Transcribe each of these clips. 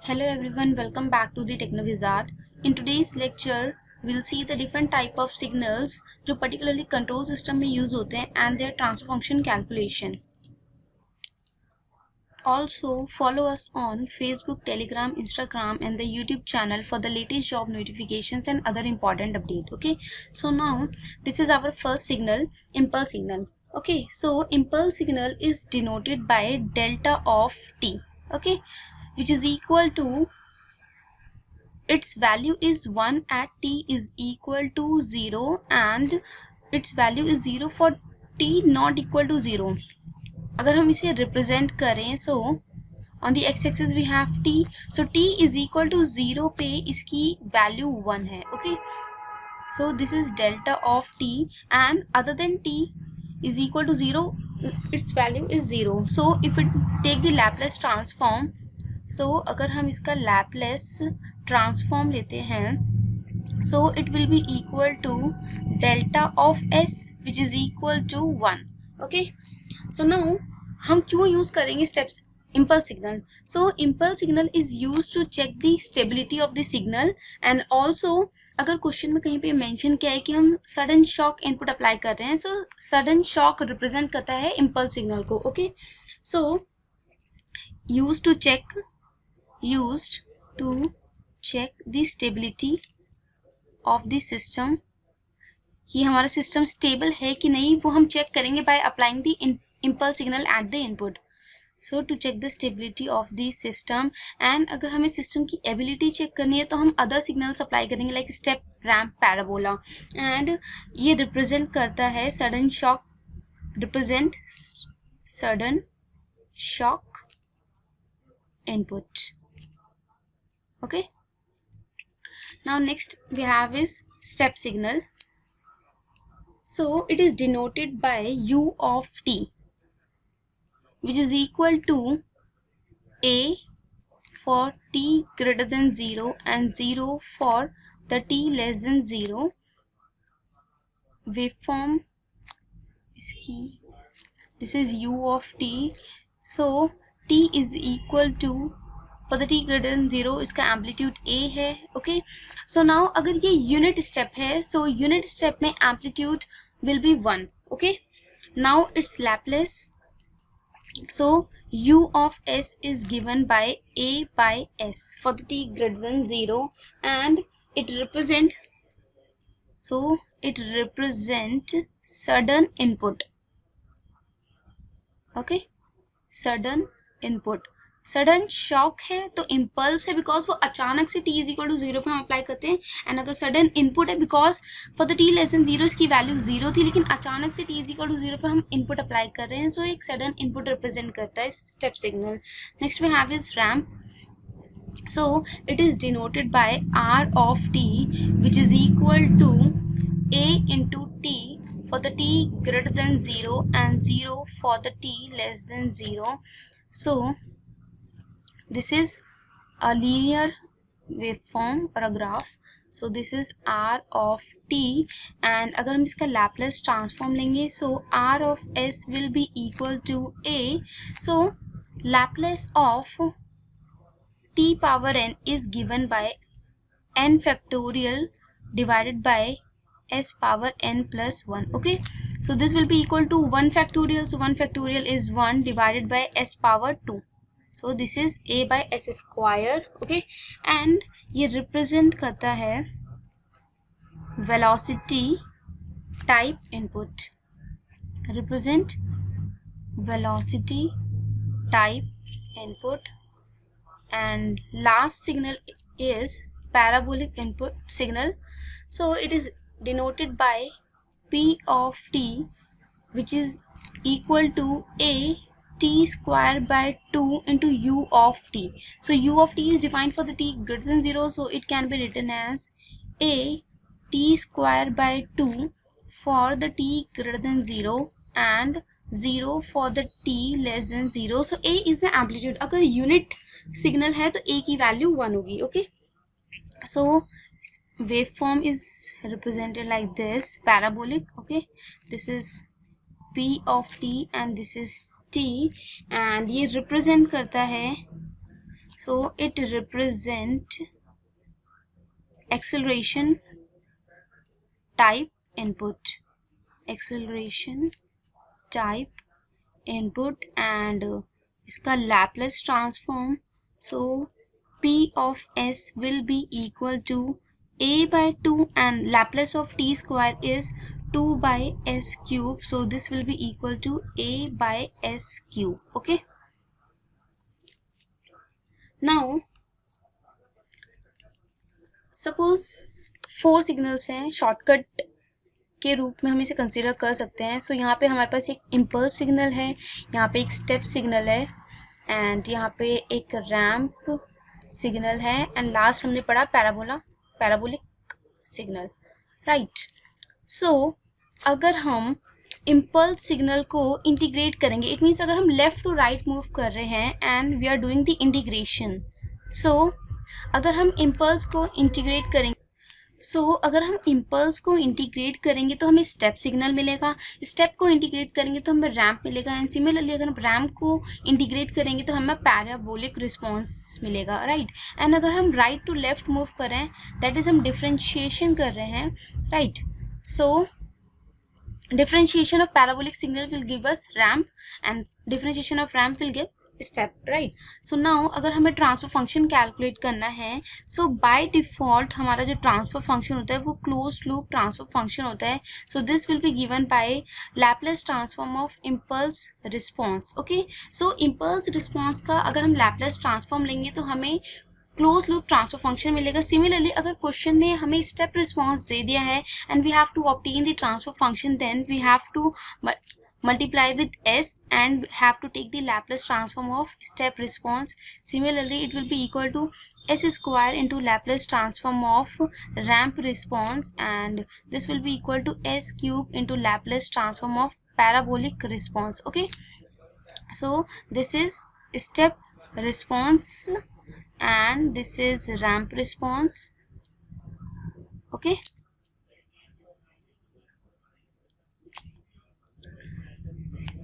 Hello everyone, welcome back to the Technovizard. In today's lecture, we'll see the different type of signals जो particularly control system में use होते हैं and their transfer function calculation. Also, follow us on Facebook, Telegram, Instagram and the YouTube channel for the latest job notifications and other important update. Okay, so now this is our first signal, impulse signal. Okay, so impulse signal is denoted by delta of t. Okay, which is equal to its value is 1 at t is equal to 0 and its value is 0 for t not equal to 0. अगर हम इसे represent करें so on the x axis we have t, so t is equal to 0 पे इसकी value 1 है. Okay, so this is delta of t and other than t is equal to 0 its value is 0. so if it take the Laplace transform, so अगर हम इसका Laplace transform लेते हैं so it will be equal to delta of s which is equal to 1. okay, so now हम क्यों use करेंगे steps impulse signal? so impulse signal is used to check the stability of the signal and also अगर question में कहीं पे mention किया है कि हम सडन शॉक इनपुट अप्लाई कर रहे हैं सो सडन शॉक रिप्रेजेंट करता है impulse signal को. Okay, so used to check the stability of the system, कि हमारा सिस्टम स्टेबल है कि नहीं वो हम चेक करेंगे by applying the impulse signal at the input. so to check the stability of the system and अगर हमें सिस्टम की एबिलिटी चेक करनी है तो हम अदर सिग्नल्स अप्लाई करेंगे like step, ramp, parabola and ये रिप्रेजेंट करता है sudden shock, represent sudden shock input. okay, now next we have is step signal. so it is denoted by u of t which is equal to a for t greater than 0 and 0 for the t less than 0. waveform इसकी this is u of t. so t is equal to for the t greater than 0 इसका amplitude a है. Okay, so now अगर ये unit step है so unit step में amplitude will be 1. Okay, now it's Laplace. so u of s is given by a by s for the t greater than 0 and it represent sudden input. okay, sudden input. Sudden shock है तो impulse है because वो अचानक से t is equal to 0 पे हम apply करते हैं एंड अगर सडन इनपुट है because for the t less than 0 इसकी वैल्यू 0 थी लेकिन अचानक से t इज इक्वल टू 0 पे हम इनपुट अप्लाई कर रहे हैं सो एक सडन इनपुट रिप्रेजेंट करता है step signal. Next we have is ramp. so it is denoted by r of t which is equal to a into t for the t greater than 0 and 0 for the t less than 0. so this is a linear waveform or a graph. so this is r of t and अगर हम इसका Laplace transform लेंगे so r of s will be equal to a. so Laplace of t power n is given by n factorial divided by s power n plus 1. okay, so this will be equal to 1 factorial. so 1 factorial is 1 divided by s power 2. so this is a by s square. okay, and ये represent करता है velocity type input, represent velocity type input. and last signal is parabolic input signal. so it is denoted by p of t which is equal to a t square by 2 into u of t. so u of t is defined for the t greater than 0 so it can be written as a t square by 2 for the t greater than 0 and 0 for the t less than 0. so a is the amplitude. अगर unit signal है तो a की value 1 होगी. Okay, so waveform is represented like this, parabolic. okay, this is p of t and this is t and ये represent करता है So it represent acceleration type input, acceleration type input, and इसका Laplace transform. So P of S will be equal to a by 2, and Laplace of t square is 2 by s cube. So this will be equal to a by s cube. Okay. Now suppose 4 signals हैं, shortcut के रूप में हम इसे consider कर सकते हैं. सो यहाँ पे हमारे पास एक इम्पल्स सिग्नल है, यहाँ पे एक स्टेप सिग्नल है, एंड यहाँ पे एक रैम्प सिग्नल है, एंड लास्ट हमने पढ़ा पैराबोलिक सिग्नल, राइट. सो अगर हम इम्पल्स सिग्नल को इंटीग्रेट करेंगे, इट मीन्स अगर हम लेफ्ट टू राइट मूव कर रहे हैं and we are doing the integration. So अगर हम इम्पल्स को इंटीग्रेट करेंगे तो हमें स्टेप सिग्नल मिलेगा, स्टेप को इंटीग्रेट करेंगे तो हमें रैम्प मिलेगा, एंड सिमिलरली अगर हम रैम्प को इंटीग्रेट करेंगे तो हमें पैराबोलिक रिस्पॉन्स मिलेगा, राइट. एंड अगर हम राइट टू लेफ्ट मूव करें, दैट इज हम डिफ्रेंशिएशन कर रहे हैं, right. So differentiation of parabolic signal will give us ramp, and differentiation of ramp will give step, right. So now अगर हमें ट्रांसफर फंक्शन कैलकुलेट करना है, so by default हमारा जो ट्रांसफर फंक्शन होता है वो क्लोज लूप ट्रांसफर फंक्शन होता है. so this will be given by Laplace transform of impulse response. okay, so impulse response का अगर हम Laplace transform लेंगे तो हमें क्लोज लूप ट्रांसफर फंक्शन मिलेगा. सिमिलरली अगर क्वेश्चन में हमें स्टेप रिस्पॉन्स दे दिया है and we have to obtain the transfer function, then we have to multiply with s and have to take the Laplace transform of step response. Similarly it will be equal to s square into Laplace transform of ramp response, and this will be equal to s cube into Laplace transform of parabolic response. okay, so this is step response and this is ramp response. okay,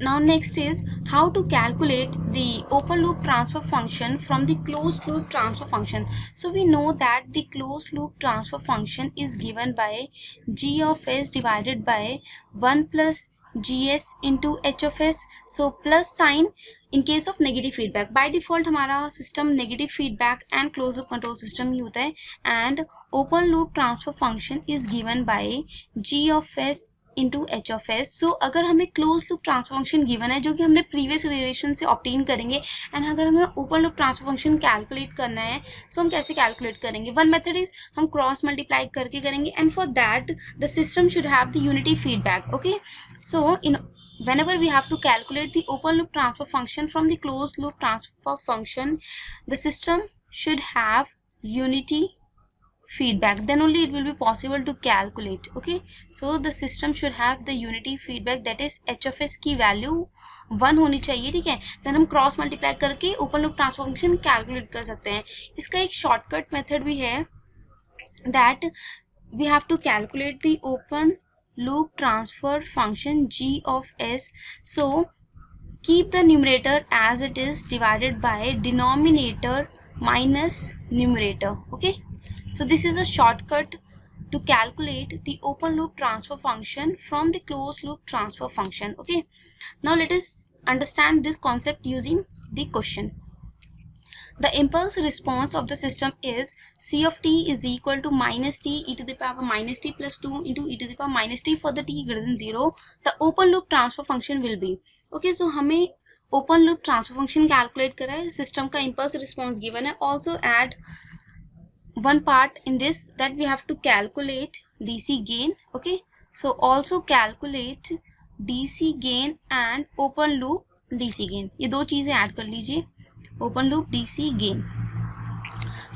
now next is how to calculate the open loop transfer function from the closed loop transfer function. So we know that the closed loop transfer function is given by g of s divided by 1 plus gs into h of s. So plus sign in case of negative feedback. by default हमारा system negative feedback and closed loop control system ही होता है, and open loop transfer function is given by g of s into H of S. So अगर हमें close loop transfer function given है जो कि हमने previous relation से obtain करेंगे, एंड अगर हमें open loop transfer function calculate करना है, सो हम कैसे कैलकुलेट करेंगे. वन मेथड इज हम क्रॉस मल्टीप्लाई करके करेंगे, and for that the system should have the unity feedback. Okay, so in whenever we have to calculate the open loop transfer function from the closed loop transfer function, the system should have unity feedback, then only it will be possible to calculate. okay, so the system should have the unity feedback, that is h of s की value 1 होनी चाहिए, ठीक है. Then हम cross multiply करके open loop transfer function calculate कर सकते हैं. इसका एक शॉर्टकट मेथड भी है, that we have to calculate the open loop transfer function g of s. so keep the numerator as it is divided by denominator minus numerator. okay, so this is a shortcut to calculate the open loop transfer function from the closed loop transfer function. okay, now let us understand this concept using the question. The impulse response of the system is c of t is equal to minus t e to the power minus t plus 2 into e to the power minus t for the t greater than 0. The open loop transfer function will be. okay, so हमें open loop transfer function calculate करा है, system का impulse response given है. also add one part in this, that we have to calculate dc gain. okay, so also calculate dc gain and open loop dc gain, ये दो चीजें add कर लीजिए, open loop DC gain.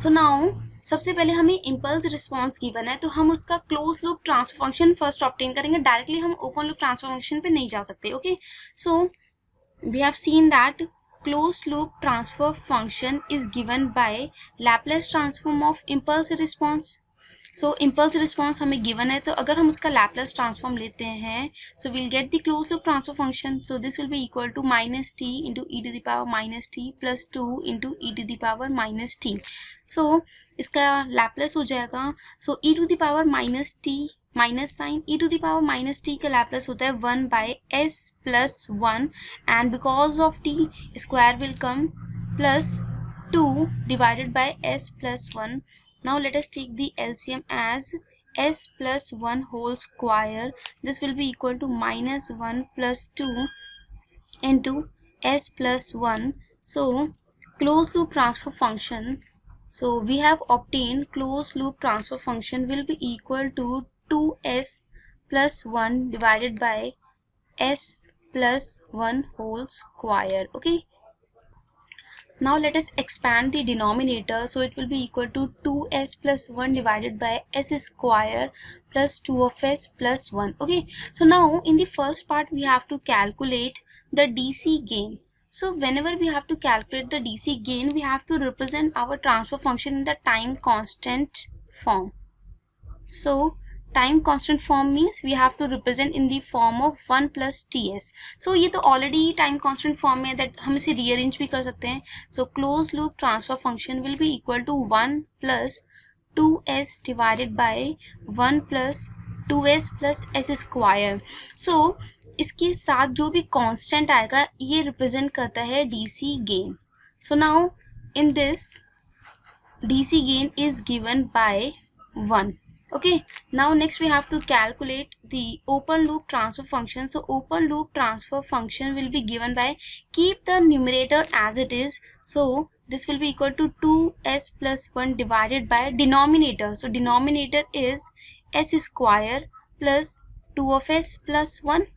So now सबसे पहले हमें impulse response given है, तो हम उसका close loop transfer function first obtain करेंगे. डायरेक्टली हम ओपन लूप ट्रांसफर फंक्शन पे नहीं जा सकते. Okay, so we have seen that close loop transfer function is given by Laplace transform of impulse response. So impulse response हमें given है, तो अगर हम उसका लैपलेस ट्रांसफॉर्म लेते हैं so will get the close loop transfer function. So this will be equal to minus t into E to the power minus T plus 2 into E to the power minus T. So इसका Laplace हो जाएगा, so E to the power minus T minus sine E to the power minus T का Laplace होता है 1 by S plus 1, and because of T square will come plus 2 divided by s plus 1. Now let us take the LCM as s plus 1 whole square. This will be equal to minus 1 plus 2 into s plus 1. So closed loop transfer function, so we have obtained closed loop transfer function will be equal to 2s plus 1 divided by s plus 1 whole square. Okay, now let us expand the denominator, so it will be equal to 2s plus 1 divided by s square plus 2 of s plus 1. Okay, so now in the first part we have to calculate the DC gain. So whenever we have to calculate the DC gain, we have to represent our transfer function in the time constant form. So time constant form means we have to represent in the form of 1 plus T S. So ये तो already time constant form में है, that हम इसे rearrange भी कर सकते हैं. So close loop transfer function will be equal to 1 plus 2s divided by 1 plus 2s plus S square. So इसके साथ जो भी कांस्टेंट आएगा ये रिप्रेजेंट करता है DC gain. So now in this DC gain is given bye 1. Okay, now next we have to calculate the open loop transfer function. So open loop transfer function will be given by, keep the numerator as it is, so this will be equal to 2s plus 1 divided by denominator. So denominator is s square plus 2 of s plus 1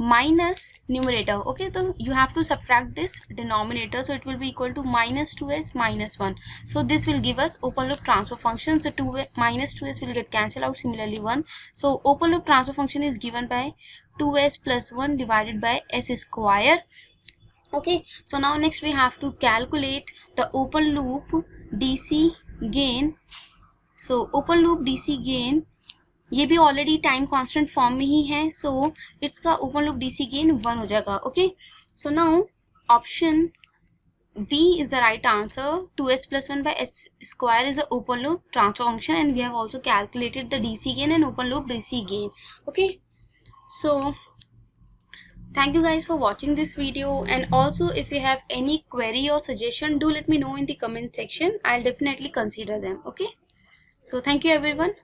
minus numerator. Okay, so you have to subtract this denominator, so it will be equal to minus 2s minus 1. So this will give us open loop transfer function. So 2 minus 2s will get cancelled out, similarly 1. So open loop transfer function is given by 2s plus 1 divided by s square. Okay, so now next we have to calculate the open loop DC gain. So open loop DC gain ये भी already time constant form में ही है, so it's का open loop DC gain 1 हो जाएगा. Okay, so now option B is the right answer. 2s plus 1 by s square is the open loop transfer function, and we have also calculated the DC gain and open loop DC gain. Okay, so thank you guys for watching this video, and also if you have any query or suggestion, do let me know in the comment section. I'll definitely consider them. Okay, so thank you everyone.